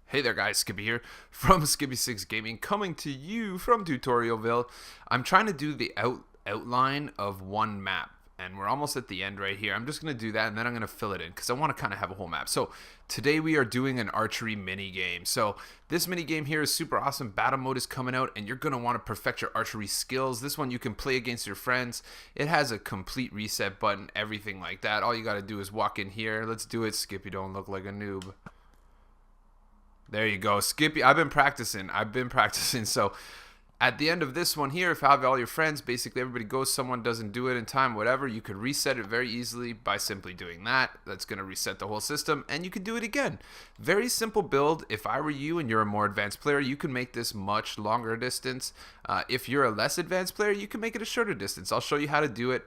Hey there guys, Skippy here from Skippy6 Gaming, coming to you from Tutorialville. I'm trying to do the outline of one map, and we're almost at the end right here. I'm just going to do that, and then I'm going to fill it in, because I want to kind of have a whole map. So, today we are doing an archery mini game. So, this mini game here is super awesome. Battle mode is coming out, and you're going to want to perfect your archery skills. This one you can play against your friends. It has a complete reset button, everything like that. All you got to do is walk in here. Let's do it, Skippy. Don't look like a noob. There you go, Skippy. I've been practicing. So at the end of this one here, if you have all your friends, basically everybody goes, someone doesn't do it in time, whatever, you could reset it very easily by simply doing that. That's going to reset the whole system, and you can do it again. Very simple build. If I were you and you're a more advanced player, you can make this much longer distance. If you're a less advanced player, you can make it a shorter distance. I'll show you how to do it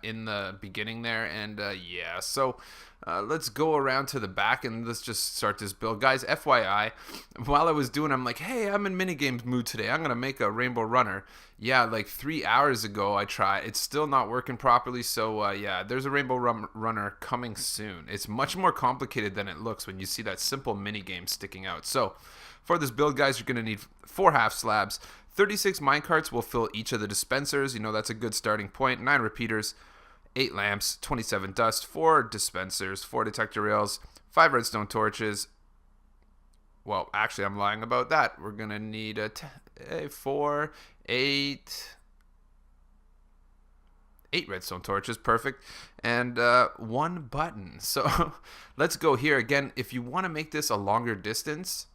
in the beginning there, and yeah, so let's go around to the back and let's just start this build. Guys, FYI, while I was doing, I'm like, hey, I'm in minigames mood today. I'm going to make a rainbow runner. Yeah, like 3 hours ago I tried. It's still not working properly, so yeah, there's a rainbow runner coming soon. It's much more complicated than it looks when you see that simple minigame sticking out. So for this build, guys, you're going to need 4 half slabs. 36 minecarts will fill each of the dispensers. You know, that's a good starting point. 9 repeaters. 8 lamps, 27 dust, 4 dispensers, 4 detector rails, 5 redstone torches. Well, actually, I'm lying about that. We're going to need a 8 redstone torches, perfect, and 1 button. So let's go here. Again, if you want to make this a longer distance,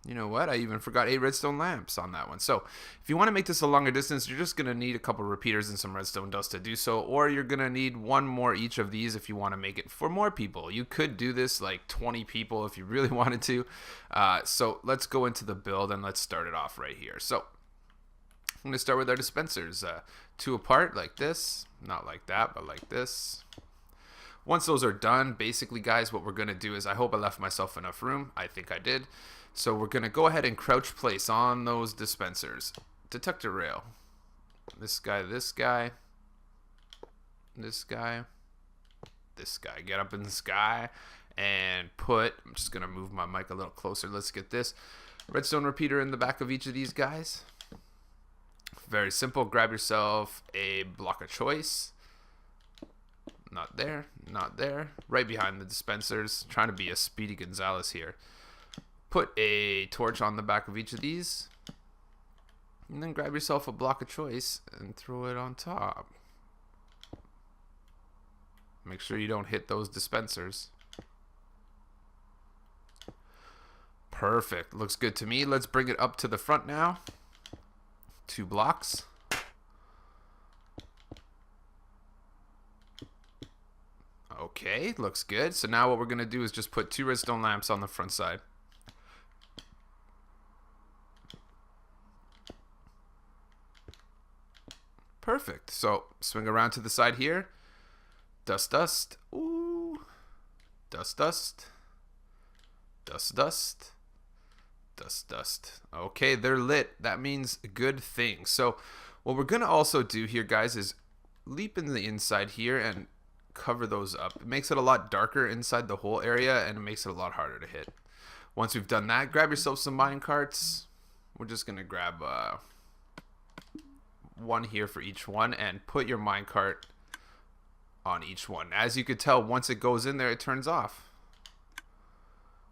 you know what? I even forgot 8 redstone lamps on that one. So if you want to make this a longer distance, you're just going to need a couple repeaters and some redstone dust to do so. Or you're going to need 1 more each of these if you want to make it for more people. You could do this like 20 people if you really wanted to. So let's go into the build and let's start it off right here. So I'm going to start with our dispensers. 2 apart like this. Not like that, but like this. Once those are done, basically, guys, what we're going to do is, I hope I left myself enough room. I think I did. So we're going to go ahead and crouch place on those dispensers. Detector rail. This guy, this guy. This guy. This guy. Get up in the sky and put, I'm just going to move my mic a little closer. Let's get this. Redstone repeater in the back of each of these guys. Very simple. Grab yourself a block of choice. Not there. Not there. Right behind the dispensers. Trying to be a Speedy Gonzalez here. Put a torch on the back of each of these, and then grab yourself a block of choice and throw it on top. Make sure you don't hit those dispensers. Perfect. Looks good to me. Let's bring it up to the front now. 2 blocks. Okay, looks good. So now what we're going to do is just put 2 redstone lamps on the front side. Perfect. So swing around to the side here. Dust, dust. Ooh. Dust, dust. Dust, dust. Dust, dust. Okay, they're lit. That means a good thing. So what we're going to also do here, guys, is leap in the inside here and cover those up. It makes it a lot darker inside the whole area, and it makes it a lot harder to hit. Once we've done that, grab yourself some mine carts. We're just going to grab 1 here for each one and put your minecart on each one. As you could tell, once it goes in there, it turns off.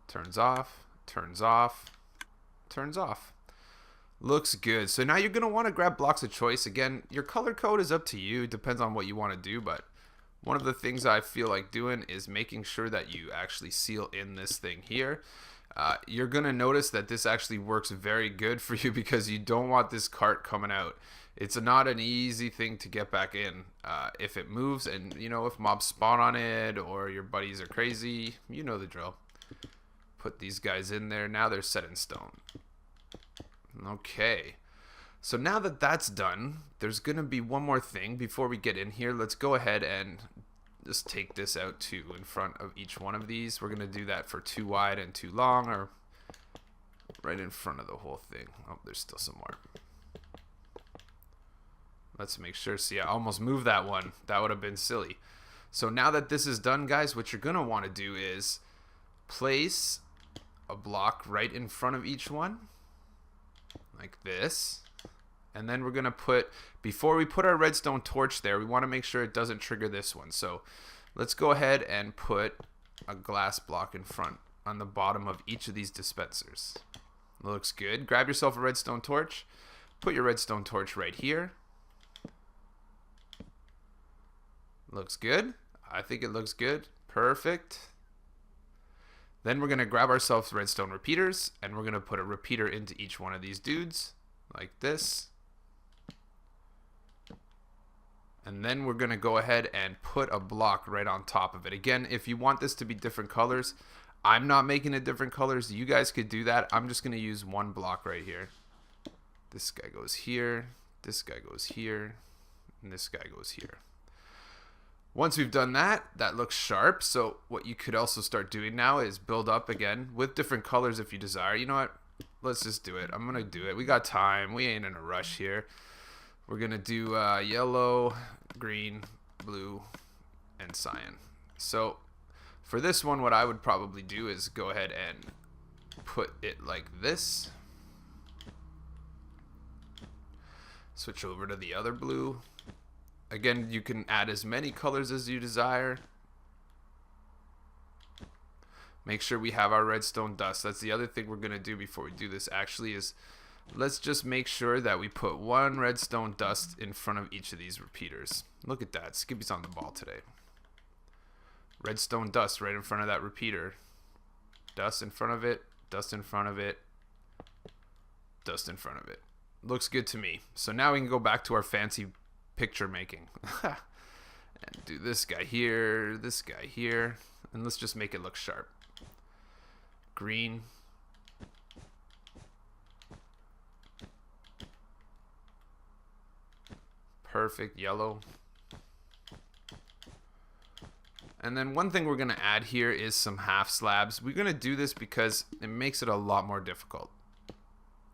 Turns off, turns off, turns off. Looks good. So now you're going to want to grab blocks of choice. Again, your color code is up to you. It depends on what you want to do, but one of the things I feel like doing is making sure that you actually seal in this thing here. You're going to notice that this actually works very good for you because you don't want this cart coming out. It's not an easy thing to get back in. If it moves and, you know, if mobs spawn on it or your buddies are crazy, you know the drill. Put these guys in there. Now they're set in stone. Okay. So now that that's done, there's going to be one more thing before we get in here. Let's go ahead and just take this out too in front of each one of these. We're going to do that for 2 wide and 2 long, or right in front of the whole thing. Oh, there's still some more. Let's make sure. See, I almost moved that one. That would have been silly. So now that this is done, guys, what you're going to want to do is place a block right in front of each one, like this. And then we're going to put, before we put our redstone torch there, we want to make sure it doesn't trigger this one. So let's go ahead and put a glass block in front on the bottom of each of these dispensers. Looks good. Grab yourself a redstone torch. Put your redstone torch right here. Looks good. I think it looks good. Perfect. Then we're going to grab ourselves redstone repeaters, and we're going to put a repeater into each one of these dudes, like this. And then we're going to go ahead and put a block right on top of it. Again, if you want this to be different colors, I'm not making it different colors. You guys could do that. I'm just going to use one block right here. This guy goes here, this guy goes here, and this guy goes here. Once we've done that, that looks sharp. So what you could also start doing now is build up again with different colors if you desire. You know what? Let's just do it. I'm going to do it. We got time. We ain't in a rush here. We're going to do yellow, green, blue, and cyan. So for this one, what I would probably do is go ahead and put it like this. Switch over to the other blue. Again, you can add as many colors as you desire. Make sure we have our redstone dust. That's the other thing we're going to do before we do this actually is let's just make sure that we put one redstone dust in front of each of these repeaters. Look at that. Skippy's on the ball today. Redstone dust right in front of that repeater. Dust in front of it. Dust in front of it. Dust in front of it. Looks good to me. So now we can go back to our fancy picture making. And do this guy here, and let's just make it look sharp. Green. Perfect. Yellow. And then one thing we're going to add here is some half slabs. We're going to do this because it makes it a lot more difficult.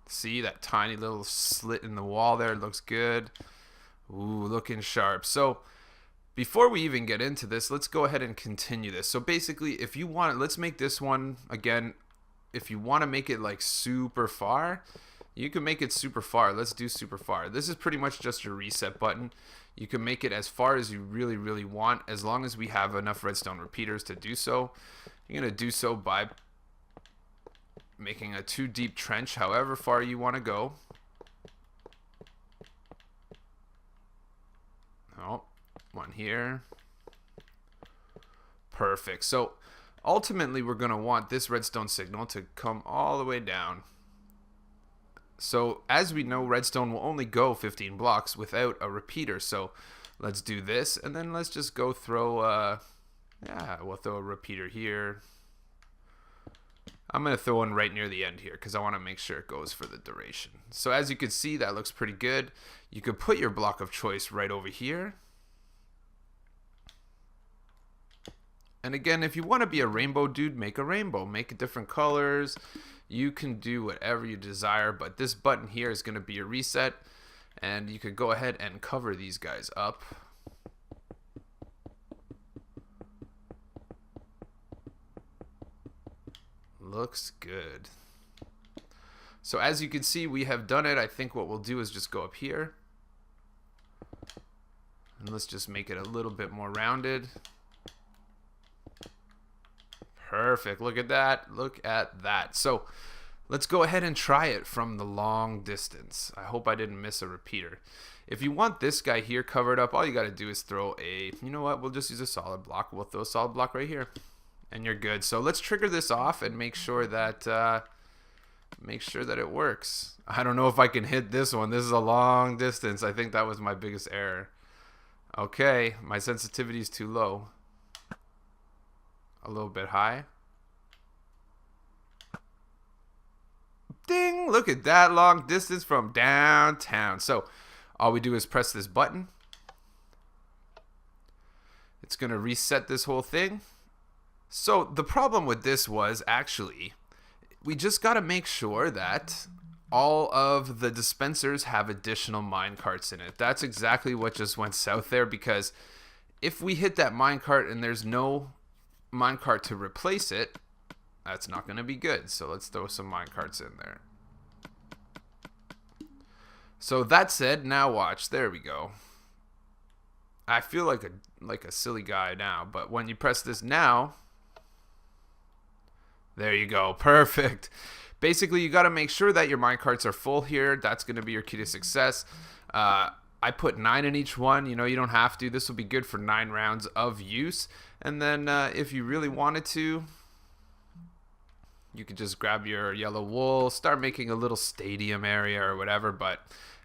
See that tiny little slit in the wall there? It looks good. Ooh, looking sharp. So before we even get into this, let's go ahead and continue this. So basically, if you want, let's make this one, again, if you want to make it like super far, you can make it super far. Let's do super far. This is pretty much just your reset button. You can make it as far as you really, really want, as long as we have enough redstone repeaters to do so. You're going to do so by making a 2 deep trench, however far you want to go. Oh, one here. Perfect. So ultimately, we're going to want this redstone signal to come all the way down. So as we know, redstone will only go 15 blocks without a repeater. So let's do this, and then let's just go throw, we'll throw a repeater here. I'm going to throw one right near the end here because I want to make sure it goes for the duration. So as you can see, that looks pretty good. You could put your block of choice right over here. And again, if you want to be a rainbow dude, make a rainbow. Make it different colors. You can do whatever you desire, but this button here is going to be a reset. And you could go ahead and cover these guys up. Looks good. So as you can see, we have done it. I think what we'll do is just go up here. And let's just make it a little bit more rounded. Perfect. Look at that. Look at that. So let's go ahead and try it from the long distance. I hope I didn't miss a repeater. If you want this guy here covered up, all you got to do is throw a, you know what, we'll just use a solid block. We'll throw a solid block right here. And you're good. So let's trigger this off and make sure that it works. I don't know if I can hit this one. This is a long distance. I think that was my biggest error. Okay, my sensitivity is too low. A little bit high. Ding! Look at that long distance from downtown. So all we do is press this button. It's going to reset this whole thing. So the problem with this was actually we just got to make sure that all of the dispensers have additional minecarts in it. That's exactly what just went south there, because if we hit that minecart and there's no minecart to replace it, that's not going to be good. So let's throw some minecarts in there. So that said, now watch. There we go. I feel like a silly guy now, but when you press this now, there you go. Perfect. Basically, you got to make sure that your minecarts are full here. That's going to be your key to success. I put 9 in each one. You know, you don't have to. This will be good for 9 rounds of use. And then if you really wanted to, you could just grab your yellow wool, start making a little stadium area or whatever. But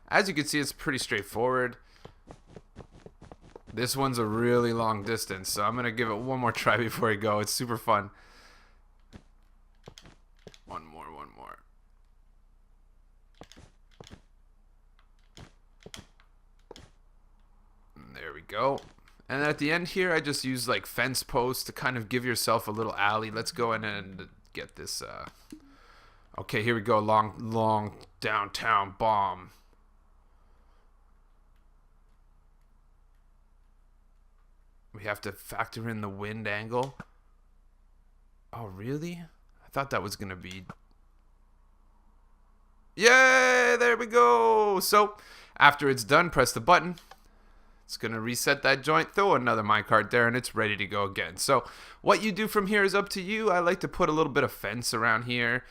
as you can see, it's pretty straightforward. This one's a really long distance, so I'm going to give it one more try before I go. It's super fun. One more. And there we go. And at the end here, I just use like fence posts to kind of give yourself a little alley. Let's go in and get this. Okay, here we go. Long downtown bomb. We have to factor in the wind angle. Oh, really? I thought that was going to be... Yay! There we go! So, after it's done, press the button. It's going to reset that joint, throw another minecart there, and it's ready to go again. So, what you do from here is up to you. I like to put a little bit of fence around here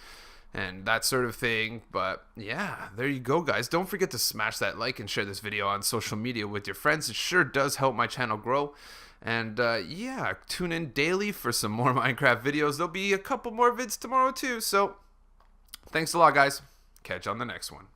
and that sort of thing. But, yeah, there you go, guys. Don't forget to smash that like and share this video on social media with your friends. It sure does help my channel grow. And, yeah, tune in daily for some more Minecraft videos. There'll be a couple more vids tomorrow, too. So, thanks a lot, guys. Catch you on the next one.